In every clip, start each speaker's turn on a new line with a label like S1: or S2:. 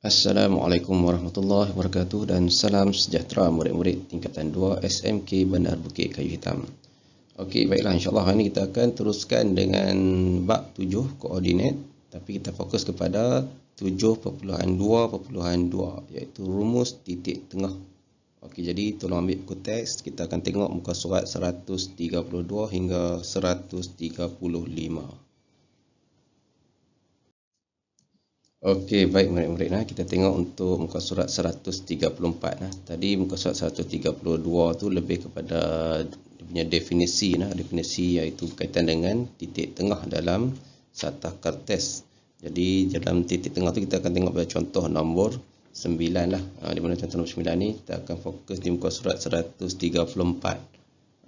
S1: Assalamualaikum warahmatullahi wabarakatuh dan salam sejahtera murid-murid tingkatan 2 SMK Bandar Bukit Kayu Hitam. Okey, baiklah, insyaAllah hari ini kita akan teruskan dengan bab 7 koordinat, tapi kita fokus kepada 7.2.2 iaitu rumus titik tengah. Okey, jadi tolong ambil buku teks, kita akan tengok muka surat 132 hingga 135. Okey, baik murid-murid, kita tengok untuk muka surat 134. Tadi muka surat 132 tu lebih kepada dia punya definisi, definisi iaitu berkaitan dengan titik tengah dalam satah kertas. Jadi dalam titik tengah tu kita akan tengok pada contoh nombor 9 lah. Di mana contoh nombor 9 ni kita akan fokus di muka surat 134.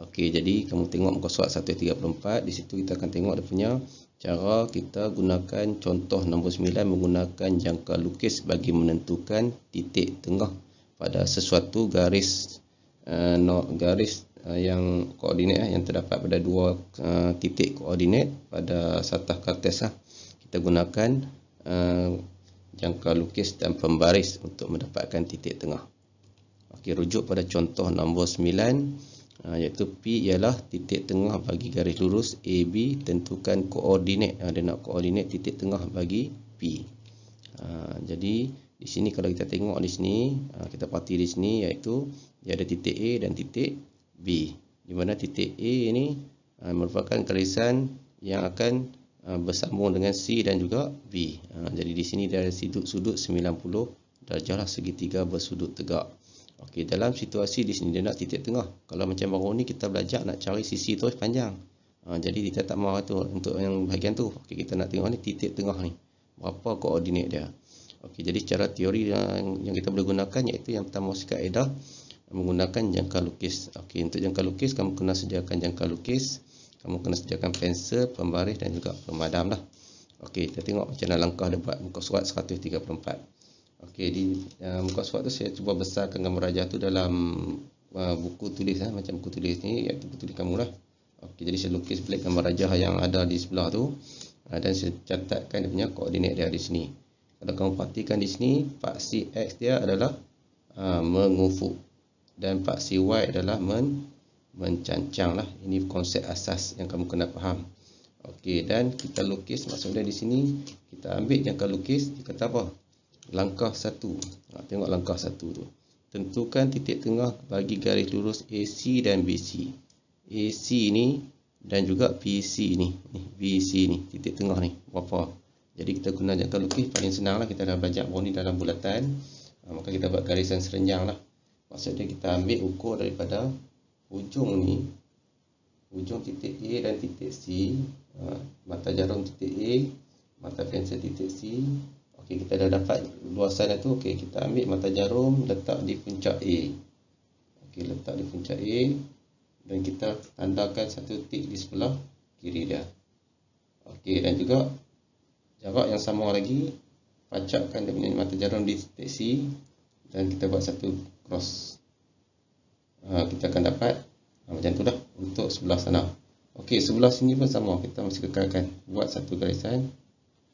S1: Okey, jadi kamu tengok muka surat 134, di situ kita akan tengok dia punya cara kita gunakan contoh nombor 9 menggunakan jangka lukis bagi menentukan titik tengah pada sesuatu garis yang koordinat yang terdapat pada dua titik koordinat pada satah kertas. Kita gunakan jangka lukis dan pembaris untuk mendapatkan titik tengah. Okey, rujuk pada contoh nombor 9 iaitu P ialah titik tengah bagi garis lurus AB, tentukan koordinat. Dia nak koordinat titik tengah bagi P. Jadi di sini kalau kita tengok di sini, kita parti di sini iaitu dia ada titik A dan titik B. Di mana titik A ini merupakan garisan yang akan bersambung dengan C dan juga B. Jadi di sini dia ada sudut 90 darjah, segitiga bersudut tegak. Okey, dalam situasi di sini dia nak titik tengah. Kalau macam baru ni kita belajar nak cari sisi terus panjang. Jadi kita tak mahu tu untuk yang bahagian tu. Okey, kita nak tengok ni titik tengah ni. Berapa koordinat dia. Okey, jadi cara teori yang kita boleh gunakan iaitu yang pertama kaedah menggunakan jangka lukis. Okey, untuk jangka lukis kamu kena sediakan jangka lukis, kamu kena sediakan pensel, pembaris dan juga pemadam lah. Okey, kita tengok macam mana langkah dia buat muka surat 134. Okey, di muka surat tu saya cuba besarkan gambar rajah tu dalam buku tulis, macam buku tulis ni iaitu buku tulis kamu lah. Okey, jadi saya lukis balik gambar rajah yang ada di sebelah tu dan saya catatkan dia punya koordinat dia di sini. Kalau kamu perhatikan di sini, paksi X dia adalah mengufuk dan paksi Y adalah mencancang lah. Ini konsep asas yang kamu kena faham. Okey, dan kita lukis, maksudnya di sini kita ambil jangka lukis, dia kata apa? Langkah 1. Tengok langkah 1 tu. Tentukan titik tengah bagi garis lurus AC dan BC. AC ni dan juga BC ni. BC ni, titik tengah ni. Berapa? Jadi kita guna jangka lukis paling senang lah. Kita dah belajar ni dalam bulatan. Maka kita buat garisan serenjang lah. Maksudnya kita ambil ukur daripada hujung ni. Hujung titik A dan titik C. Mata jarum titik A. Mata pensel titik C. Okey, kita dah dapat luasan itu. Okey, kita ambil mata jarum, letak di puncak A. Okey, letak di puncak A dan kita tandakan satu tik di sebelah kiri dia. Okey, dan juga jarak yang sama lagi, pacakkan dia punya mata jarum di titik C dan kita buat satu cross. Kita akan dapat macam tu dah untuk sebelah sana. Okey, sebelah sini pun sama, kita mesti kekalkan buat satu garisan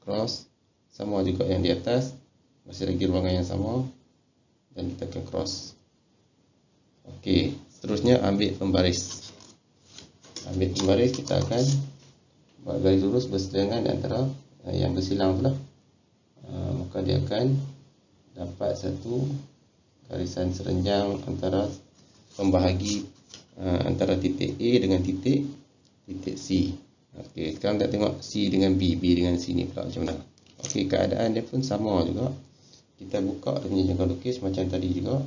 S1: cross. Sama juga yang di atas, masih lagi ruangan yang sama dan kita akan cross. Okey, seterusnya ambil pembaris. Ambil pembaris, kita akan buat garis lurus berseberangan antara yang bersilang tu lah. Maka dia akan dapat satu garisan serenjang antara pembahagi antara titik A dengan titik C. Okey, sekarang kita tengok C dengan B dengan C ni pula macam mana. Okey, keadaan dia pun sama juga. Kita buka dia punya jangka lukis macam tadi juga.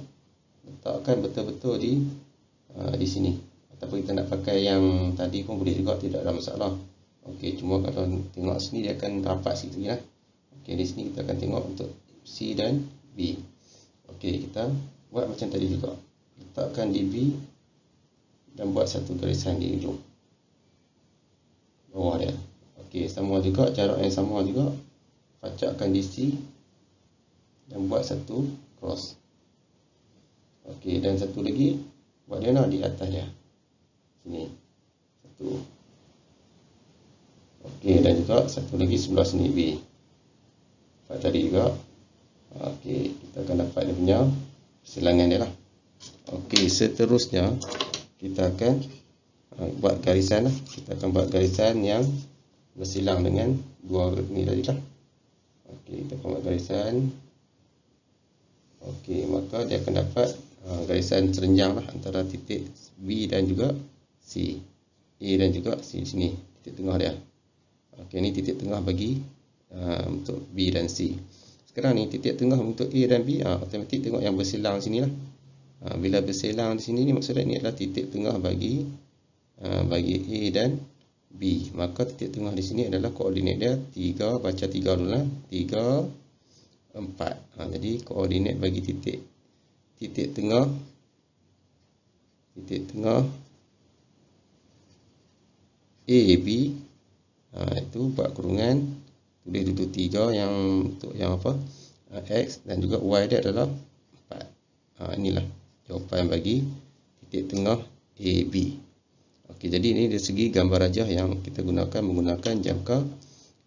S1: Letakkan betul-betul di sini. Ataupun kita nak pakai yang tadi pun boleh juga, tidak ada masalah. Okey, cuma kalau tengok sini dia akan rapat sikit lagi lah. Okey, di sini kita akan tengok untuk C dan B. Okey, kita buat macam tadi juga. Letakkan di B dan buat satu garisan di ujung bawah dia. Okey, sama juga, jarak yang sama juga. Pacakkan di C dan buat satu cross. Okey, dan satu lagi buat dia nak di atas dia. Sini. Satu. Okey, dan juga satu lagi sebelah sini B. Buat tadi juga. Okey, kita akan dapat dia punya silangan dia lah. Okey, seterusnya kita akan buat garisan lah. Kita akan buat garisan yang bersilang dengan dua ni tadi lah. Okey, kita akan buat garisan. Okey, maka dia akan dapat garisan serenjang lah antara titik B dan juga C. A dan juga C di sini, titik tengah dia. Okey, ni titik tengah bagi untuk B dan C. Sekarang ni titik tengah untuk A dan B, automatik tengok yang bersilang sini lah. Bila bersilang di sini ni maksudnya ni adalah titik tengah bagi A dan B. Maka titik tengah di sini adalah koordinat dia 3, baca 3 dulu lah. 3, 4. Jadi koordinat bagi titik tengah AB, itu buat kurungan, tulis dulu 3 yang untuk yang apa, X, dan juga Y dia adalah 4. Inilah jawapan bagi titik tengah AB. Okey, jadi ini dari segi gambar rajah yang kita gunakan menggunakan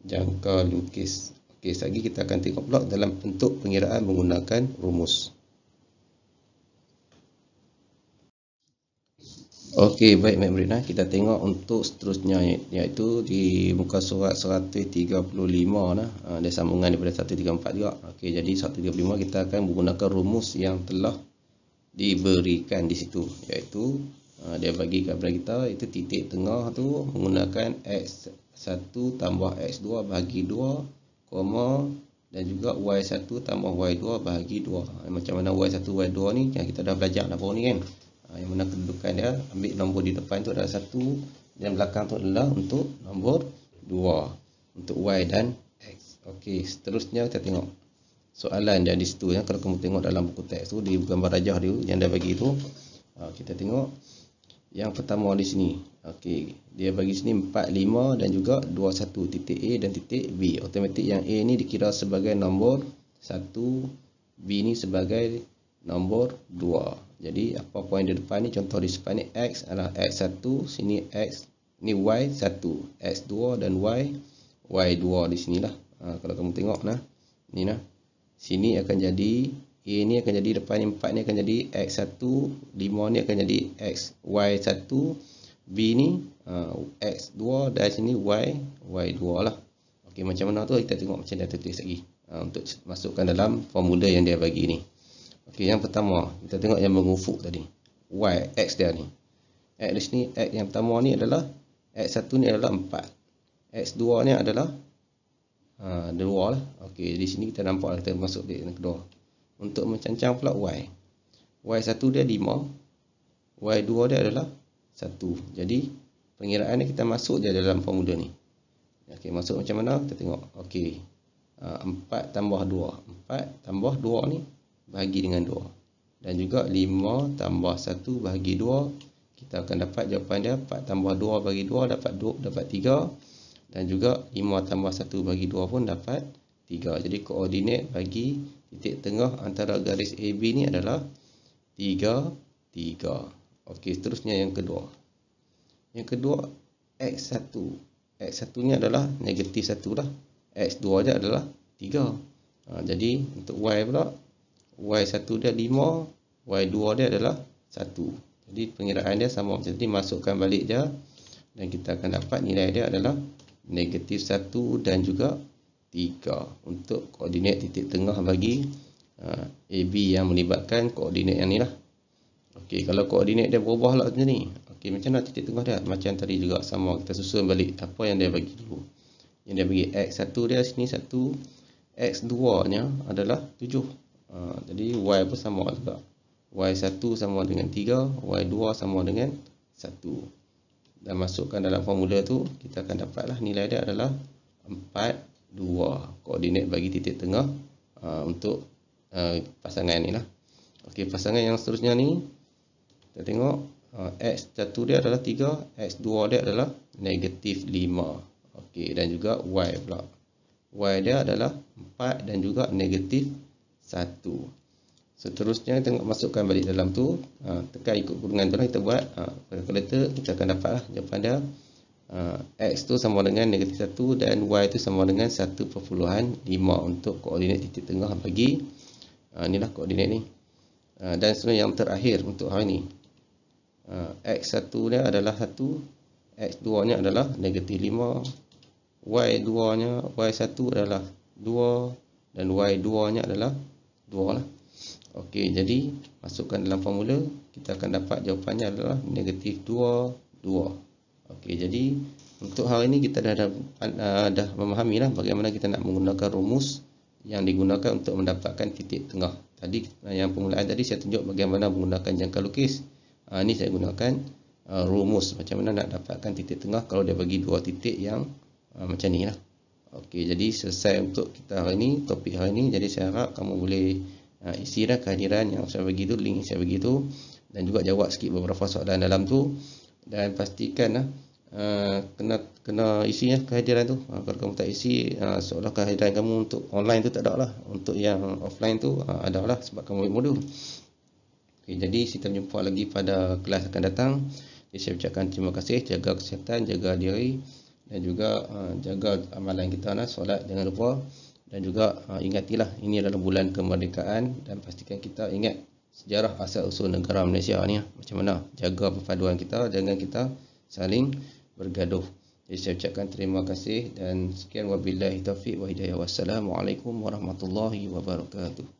S1: jangka lukis. Okey, sekali kita akan tengok pula dalam bentuk pengiraan menggunakan rumus. Okey, baik murid-murid, kita tengok untuk seterusnya, iaitu di muka surat 135 nah. Ada sambungan daripada 134 juga. Okey, jadi 135 kita akan menggunakan rumus yang telah diberikan di situ, iaitu dia bagi kepada kita itu titik tengah tu menggunakan X1 tambah X2 bahagi 2, dan juga Y1 tambah Y2 bahagi 2. Macam mana Y1 Y2 ni yang kita dah belajar dah baru ni kan. Yang mana kedudukan dia, ambil nombor di depan tu adalah 1 dan belakang tu adalah untuk nombor 2 untuk Y dan X. Okey, seterusnya kita tengok soalan dia di situ ya. Kalau kamu tengok dalam buku teks tu di gambar rajah dia yang dah bagi tu, kita tengok yang pertama di sini. Okey, dia bagi sini 4, 5 dan juga 21, titik A dan titik B. Automatik yang A ni dikira sebagai nombor 1, B ni sebagai nombor 2. Jadi apa poin di depan ni, contoh di depan ni X adalah X1, sini X ni Y1, X2 dan Y2 di sinilah. Kalau kamu tengok nah, ni nah. Sini akan jadi A ni akan jadi depan ni 4 ni akan jadi X1, 5 ni akan jadi XY1, B ni X2 dan sini Y2 lah. Okey, macam mana tu kita tengok macam dia tulis lagi untuk masukkan dalam formula yang dia bagi ni. Okey, yang pertama kita tengok yang mengufuk tadi. Y, X dia ni. X di sini, X yang pertama ni adalah X1 ni adalah 4. X2 ni adalah 2 lah. Okey, di sini kita nampak kita masuk di yang kedua. Untuk mencancang pula Y. Y1 dia 5. Y2 dia adalah 1. Jadi pengiraan ni kita masuk je dalam formula ni. Okey, masuk macam mana? Kita tengok. Okey. 4 tambah 2. 4 tambah 2 ni bahagi dengan 2. Dan juga 5 tambah 1 bahagi 2. Kita akan dapat jawapan dia 4 tambah 2 bagi 2 dapat 3. Dan juga 5 tambah 1 bagi 2 pun dapat 3. Jadi koordinat bagi titik tengah antara garis AB ni adalah 3, 3. Okey, seterusnya yang kedua. Yang kedua X1. X1 ni adalah negatif 1 lah. X2 dia adalah 3. Jadi untuk Y pula, Y1 dia 5, Y2 dia adalah 1. Jadi pengiraan dia sama macam tadi, masukkan balik je dan kita akan dapat nilai dia adalah negatif 1 dan juga 3 untuk koordinat titik tengah bagi AB yang melibatkan koordinat yang ni lah. Okey, kalau koordinat dia berubah lah macam ni. Okey, macam mana titik tengah dia? Macam tadi juga sama, kita susun balik apa yang dia bagi dulu. Yang dia bagi X1 dia sini 1, X2 nya adalah 7. Jadi Y pun sama juga. Y1 sama dengan 3, Y2 sama dengan 1. Dan masukkan dalam formula tu, kita akan dapatlah nilai dia adalah 4, 2. Koordinat bagi titik tengah untuk pasangan ni lah. Okey, pasangan yang seterusnya ni kita tengok X1 dia adalah 3, X2 dia adalah negatif 5. Okey, dan juga Y pula. Y dia adalah 4 dan juga negatif 1. Seterusnya tengok masukkan balik dalam tu, tekan ikut kurungan tu lah kita buat. Kalkulator kita akan dapatlah jawapan dia. X tu sama dengan negatif 1 dan Y tu sama dengan 1,5 untuk koordinat titik tengah bagi Inilah koordinat ni. Dan sebenarnya yang terakhir untuk hari ni, X1 nya adalah 1, X2 nya adalah negatif 5, Y2 nya, Y1 adalah 2 dan Y2 nya adalah 2 lah. Okey, jadi masukkan dalam formula, kita akan dapat jawapannya adalah negatif 2, 2. Okey, jadi untuk hari ini kita dah memahami lah bagaimana kita nak menggunakan rumus yang digunakan untuk mendapatkan titik tengah. Tadi yang permulaan tadi saya tunjuk bagaimana menggunakan jangka lukis. Ini saya gunakan rumus macam mana nak dapatkan titik tengah kalau dia bagi dua titik yang macam ni lah. Okey, jadi selesai untuk kita hari ini, topik hari ini. Jadi saya harap kamu boleh isi dah kehadiran yang saya bagi tu, link saya bagi tu, dan juga jawab sikit beberapa soalan dalam tu, dan pastikan kena isi kehadiran tu. Kalau kamu tak isi, seolah kehadiran kamu untuk online tu tak ada lah, untuk yang offline tu ada lah sebab kamu ambil modul. Okay, jadi kita jumpa lagi pada kelas akan datang. Jadi saya ucapkan terima kasih, jaga kesihatan, jaga diri, dan juga jaga amalan kita lah, solat jangan lupa. Dan juga ingatilah ini adalah bulan kemerdekaan, dan pastikan kita ingat sejarah asal usul negara Malaysia ni macam mana, jaga perpaduan kita, jangan kita saling bergaduh. Jadi saya ucapkan terima kasih dan sekian, wabillahi taufiq wa hidayah. Wassalamualaikum warahmatullahi wabarakatuh.